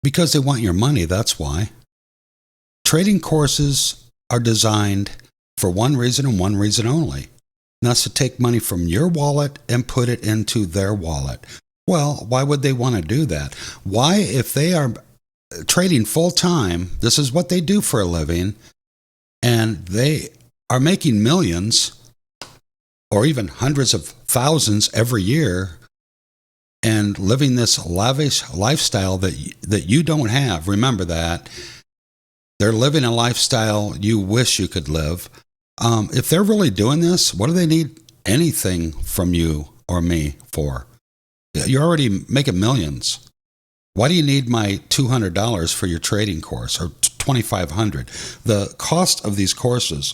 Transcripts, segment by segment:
Because they want your money, that's why. Trading courses are designed for one reason and one reason only. And that's to take money from your wallet and put it into their wallet. Well, why would they want to do that? Why, if they are trading full time, this is what they do for a living, and they are making millions or even hundreds of thousands every year and living this lavish lifestyle that you don't have. Remember that. They're living a lifestyle you wish you could live. If they're really doing this, what do they need anything from you or me for? You're already making millions. Why do you need my $200 for your trading course or $2,500? The cost of these courses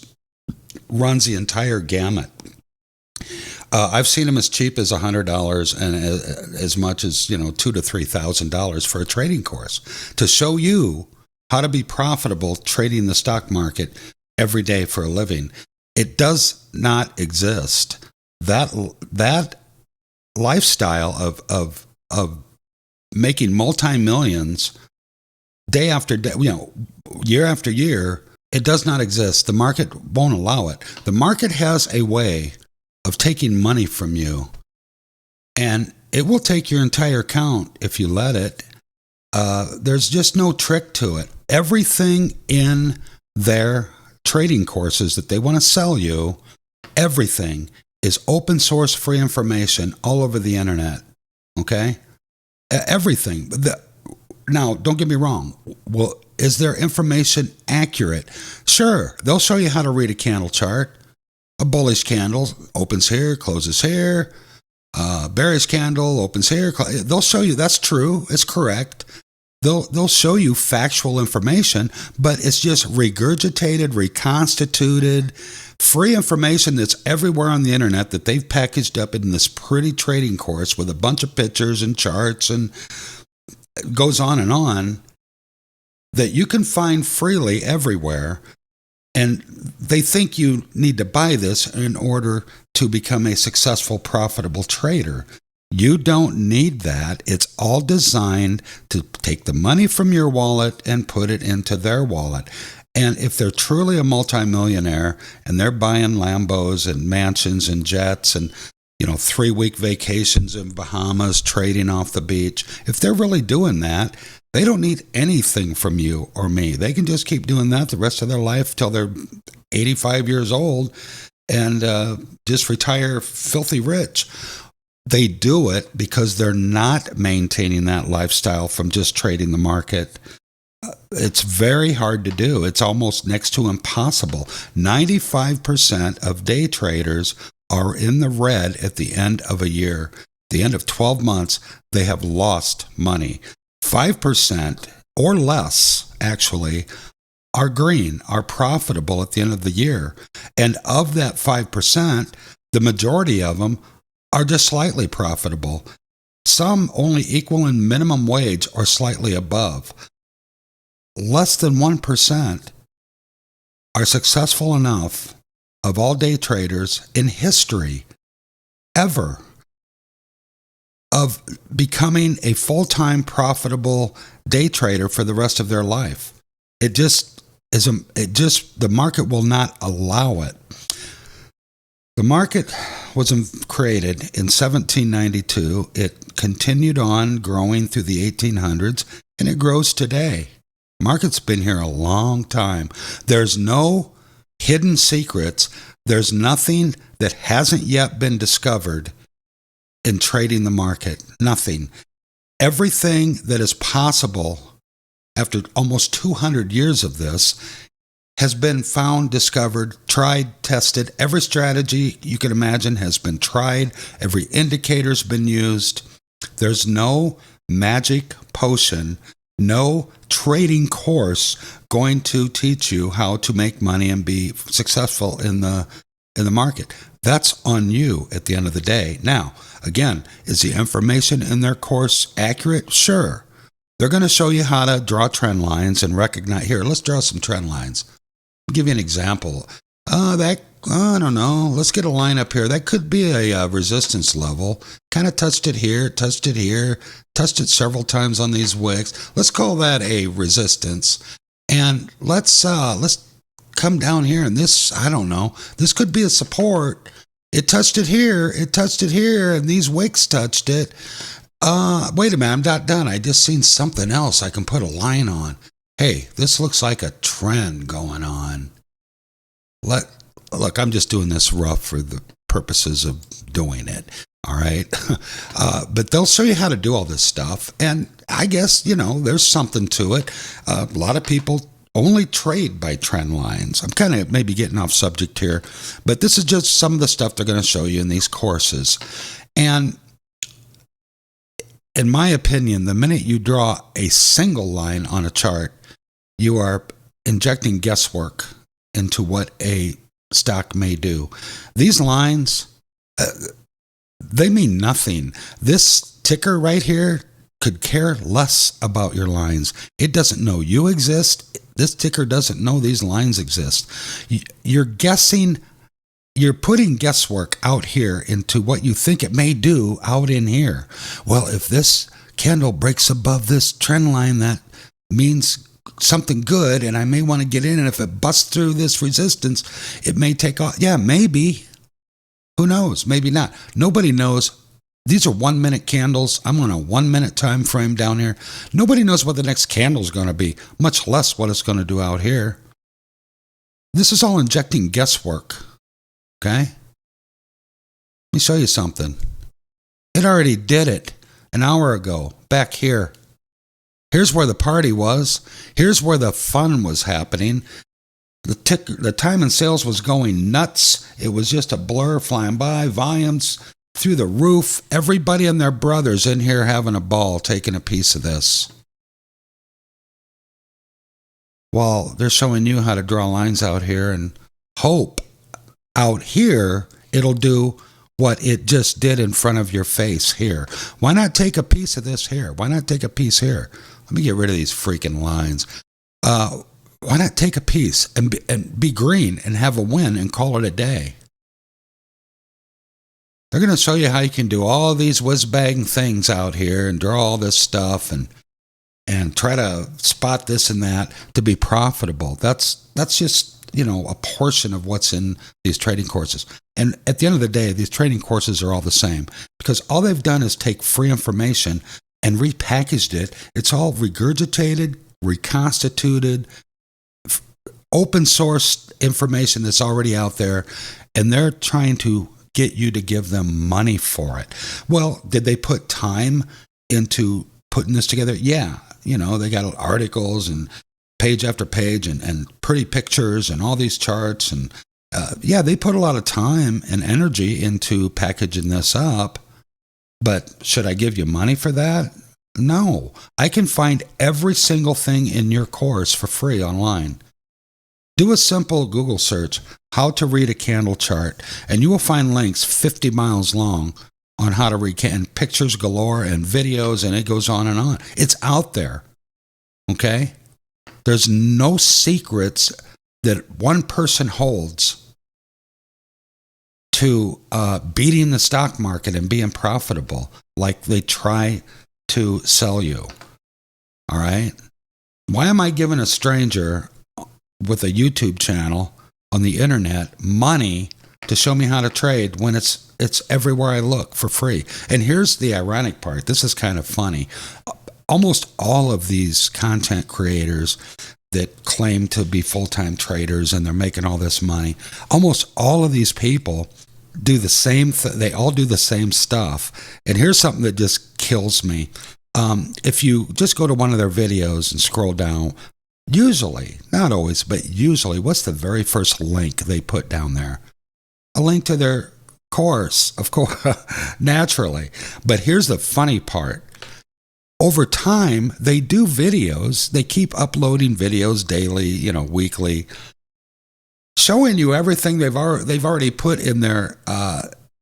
runs the entire gamut. I've seen them as cheap as $100 and as much as $2,000 to $3,000 for a trading course to show you how to be profitable trading the stock market every day for a living. It does not exist. That lifestyle of making multi-millions day after day, year after year, it does not exist. The market won't allow it. The market has a way of taking money from you, and it will take your entire account if you let it. There's just no trick to it. Everything in their trading courses that they want to sell you, everything is open source free information all over the internet. Okay? Everything. Now, don't get me wrong. Well, is their information accurate? Sure. They'll show you how to read a candle chart. A bullish candle opens here, closes here. Bearish candle opens here. They'll show you that's true. It's correct. They'll show you factual information, but it's just regurgitated, reconstituted, free information that's everywhere on the internet that they've packaged up in this pretty trading course with a bunch of pictures and charts, and it goes on that you can find freely everywhere. And they think you need to buy this in order to become a successful, profitable trader. You don't need that. It's all designed to take the money from your wallet and put it into their wallet. And if they're truly a multimillionaire and they're buying Lambos and mansions and jets and 3-week vacations in Bahamas, trading off the beach, if they're really doing that, they don't need anything from you or me. They can just keep doing that the rest of their life till they're 85 years old and just retire filthy rich. They do it because they're not maintaining that lifestyle from just trading the market. It's very hard to do. It's almost next to impossible. 95% of day traders are in the red at the end of a year. The end of 12 months, they have lost money. 5% or less, actually, are green, are profitable at the end of the year. And of that 5%, the majority of them are just slightly profitable. Some only equal in minimum wage or slightly above. Less than 1% are successful enough of all day traders in history ever of becoming a full-time profitable day trader for the rest of their life. The market will not allow it. The market was created in 1792. It continued on growing through the 1800s, and it grows today. Market's been here a long time. There's no hidden secrets. There's nothing that hasn't yet been discovered in trading the market. Nothing. Everything that is possible after almost 200 years of this has been found, discovered, tried, tested. Every strategy you can imagine has been tried. Every indicator's been used. There's no magic potion, no trading course going to teach you how to make money and be successful in the market. That's on you at the end of the day. Now, again, is the information in their course accurate? Sure. They're going to show you how to draw trend lines and recognize. Here, let's draw some trend lines. I'll give you an example. I don't know. Let's get a line up here. That could be a resistance level. Kind of touched it here, touched it several times on these wicks. Let's call that a resistance. And let's come down here, and this, I don't know, this could be a support. It touched it here, and these wicks touched it. Wait a minute, I'm not done. I just seen something else I can put a line on. Hey, this looks like a trend going on. Look, I'm just doing this rough for the purposes of doing it. All right. But they'll show you how to do all this stuff. And I guess, there's something to it. A lot of people only trade by trend lines. I'm kind of maybe getting off subject here, but this is just some of the stuff they're going to show you in these courses. And in my opinion, the minute you draw a single line on a chart, you are injecting guesswork into what a stock may do. These lines, they mean nothing. This ticker right here could care less about your lines. It doesn't know you exist. This ticker doesn't know these lines exist. You're guessing, you're putting guesswork out here into what you think it may do out in here. Well, if this candle breaks above this trend line, that means something good, and I may want to get in, and if it busts through this resistance, it may take off. Yeah, maybe. Who knows? Maybe not. Nobody knows. These are 1 minute candles. I'm on a 1 minute time frame down here. Nobody knows what the next candle is going to be, much less what it's going to do out here. This is all injecting guesswork. Okay? Let me show you something. It already did it an hour ago, back here. Here's where the party was. Here's where the fun was happening. The time and sales was going nuts. It was just a blur flying by, volumes through the roof. Everybody and their brothers in here having a ball, taking a piece of this. Well, they're showing you how to draw lines out here and hope out here it'll do what it just did in front of your face here. Why not take a piece of this here? Why not take a piece here? Let me get rid of these freaking lines. Why not take a piece and be green and have a win and call it a day? They're going to show you how you can do all these whiz-bang things out here and draw all this stuff and try to spot this and that to be profitable. That's just, a portion of what's in these trading courses. And at the end of the day, these trading courses are all the same because all they've done is take free information and repackaged it. It's all regurgitated, reconstituted, open source information that's already out there, and they're trying to get you to give them money for it. Well, did they put time into putting this together? Yeah. They got articles and page after page and pretty pictures and all these charts. And they put a lot of time and energy into packaging this up. But should I give you money for that? No. I can find every single thing in your course for free online. Do a simple Google search, how to read a candle chart, and you will find links 50 miles long on how to read, and pictures galore and videos, and it goes on and on. It's out there, okay? There's no secrets that one person holds to beating the stock market and being profitable like they try to sell you, all right? Why am I giving a stranger with a YouTube channel on the internet money to show me how to trade when it's everywhere I look for free? And here's the ironic part. This is kind of funny. Almost all of these content creators that claim to be full-time traders and they're making all this money, almost all of these people do the same they all do the same stuff. And here's something that just kills me. If you just go to one of their videos and scroll down, usually, not always, but usually, what's the very first link they put down there? A link to their course, of course, naturally. But here's the funny part. Over time, they do videos. They keep uploading videos daily, weekly, showing you everything they've already put in their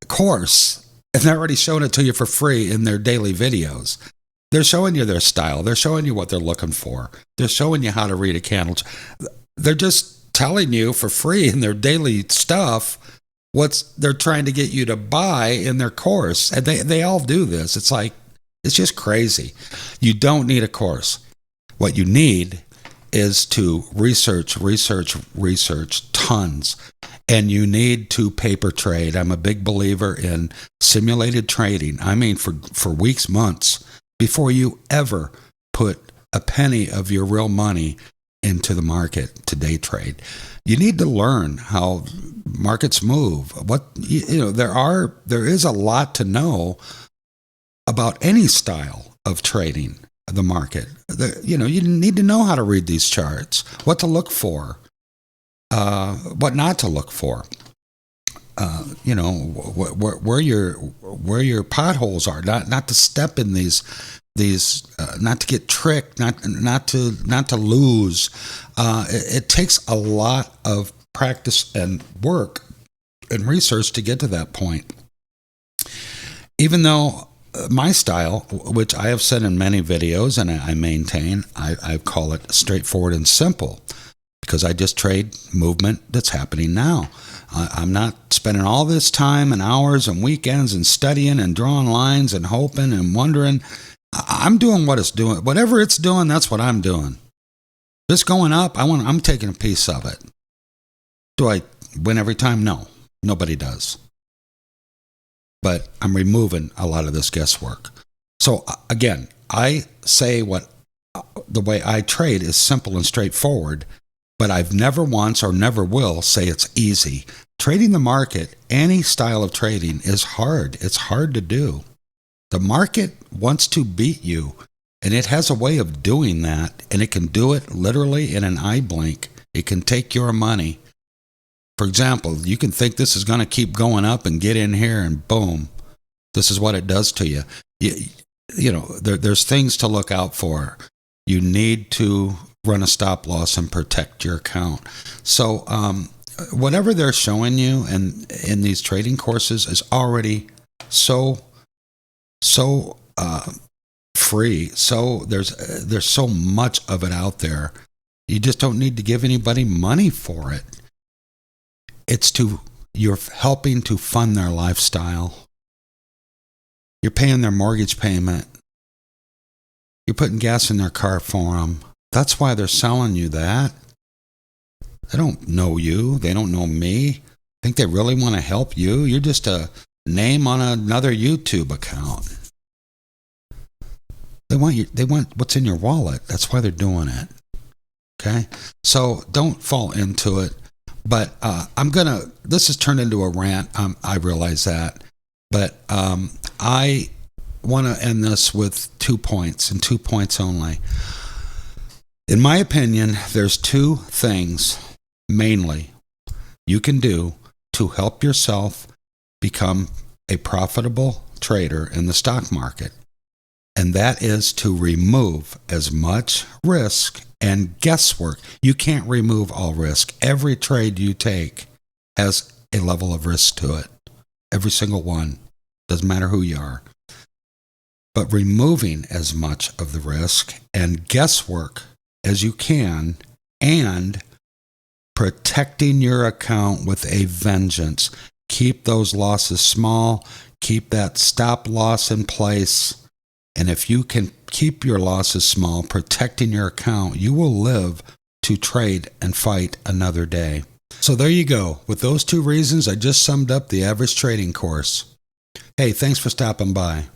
course, and they're already showing it to you for free in their daily videos. They're showing you their style. They're showing you what they're looking for. They're showing you how to read a candle. They're just telling you for free in their daily stuff what they're trying to get you to buy in their course. And they all do this. It's like, It's just crazy. You don't need a course. What you need is to research tons. And you need to paper trade. I'm a big believer in simulated trading. I mean, for weeks, months, before you ever put a penny of your real money into the market to day trade. You need to learn how markets move. There is a lot to know about any style of trading the market. You need to know how to read these charts, what to look for, what not to look for. Where your potholes are, not to step in these, not to get tricked, not to lose. It takes a lot of practice and work and research to get to that point. Even though my style, which I have said in many videos and I maintain, I call it straightforward and simple, because I just trade movement that's happening now. I'm not spending all this time and hours and weekends and studying and drawing lines and hoping and wondering. I'm doing what it's doing. Whatever it's doing, that's what I'm doing. If it's going up, I'm taking a piece of it. Do I win every time? No, nobody does. But I'm removing a lot of this guesswork. So again, I say the way I trade is simple and straightforward, but I've never once or never will say it's easy. Trading the market, any style of trading, is hard. It's hard to do. The market wants to beat you, and it has a way of doing that, and it can do it literally in an eye blink. It can take your money. For example, you can think this is going to keep going up and get in here and boom, this is what it does to you. There's things to look out for. You need to run a stop loss and protect your account. So whatever they're showing you in these trading courses is already so free. So there's so much of it out there. You just don't need to give anybody money for it. You're helping to fund their lifestyle. You're paying their mortgage payment. You're putting gas in their car for them. That's why they're selling you that. They don't know you. They don't know me. Think they really want to help you? You're just a name on another YouTube account. They want what's in your wallet. That's why they're doing it. Okay? So don't fall into it. But this has turned into a rant. I realize that. But I want to end this with 2 points, and 2 points only. In my opinion, there's 2 things mainly you can do to help yourself become a profitable trader in the stock market. And that is to remove as much risk and guesswork. You can't remove all risk. Every trade you take has a level of risk to it. Every single one. Doesn't matter who you are. But removing as much of the risk and guesswork as you can, and protecting your account with a vengeance. Keep those losses small. Keep that stop loss in place. And if you can keep your losses small, protecting your account, you will live to trade and fight another day. So there you go. With those 2 reasons, I just summed up the average trading course. Hey, thanks for stopping by.